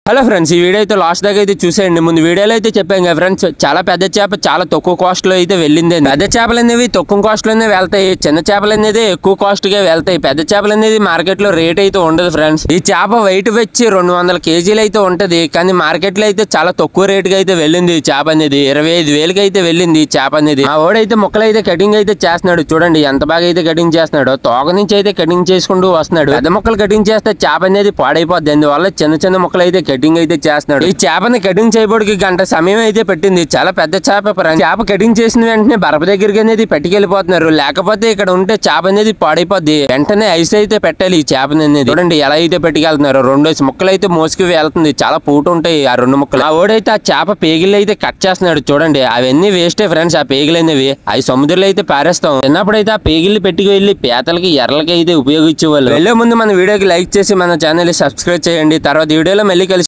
Hello friends, ఈ video అయితే last దాకా అయితే చూసేయండి. ముందు వీడియోలో అయితే చెప్పాం కదా ఫ్రెండ్స్, చాలా పెద్ద చేప చాలా తక్కువ కాస్ట్ లో అయితే వెళ్ళింది. పెద్ద చేపలు అనేవి తక్కువ కాస్ట్ లోనే వెళ్తాయి, చిన్న చేపలు అనేది ఎక్కువ కాస్ట్ గా వెళ్తాయి. పెద్ద చేపలు అనేది మార్కెట్ లో రేట్ అయితే ఉండదు ఫ్రెండ్స్. ఈ చేప వెయిట్ వచ్చి 200 కేజీలు అయితే ఉంటది, కానీ మార్కెట్ లో అయితే చాలా తక్కువ రేట్ గా అయితే వెళ్ళింది. ఈ చేప అనేది 25,000కి అయితే వెళ్ళింది. ఈ చేప అనేది ఆ ఓడైతే ముక్కలు అయితే కటింగ్ అయితే చేస్తున్నాడు. చూడండి ఎంత బాగా అయితే కటింగ్ చేస్తున్నాడు. తోక నుంచి అయితే కటింగ్ చేసుకుంటూ వస్తున్నాడు. పెద్ద ముక్కలు కటింగ్ చేస్తే చేప అనేది పాడైపోద్ది, అందువల్ల చిన్న చిన్న ముక్కలు అయితే కటింగ్ అయితే చేస్తున్నాడు. ఈ చేపని కటింగ్ చేయబడికి గంట సమయం అయితే పెట్టింది. చాలా పెద్ద చేప. చేప కటింగ్ చేసిన వెంటనే బరప దగ్గరికి అనేది పెట్టుకెళ్ళిపోతున్నారు, లేకపోతే ఇక్కడ ఉంటే చేప అనేది పాడైపోద్ది. వెంటనే ఐస్ అయితే పెట్టాలి ఈ చేపని అనేది. చూడండి ఎలా అయితే పెట్టుకెళ్తున్నారు. 2 ముక్కలు అయితే మోసుకు వెళ్తుంది. చాలా పూట ఉంటాయి ఆ 2 ముక్కలు. ఆ ఓడైతే ఆ చేప పేగిళ్ళు అయితే కట్ చేస్తున్నాడు. చూడండి అవన్నీ వేస్టే ఫ్రెండ్స్. ఆ పేగిలు అనేవి అవి సముద్రంలో అయితే పారేస్తాం. చిన్నప్పుడు అయితే ఆ పేగిళ్ళు పెట్టుకు వెళ్ళి పేతలకి ఎర్రలకి అయితే ఉపయోగించేవాళ్ళు. వెళ్లే ముందు మన వీడియోకి లైక్ చేసి మన ఛానల్ సబ్స్క్రైబ్ చేయండి. తర్వాత వీడియోలో మళ్ళీ కలిసి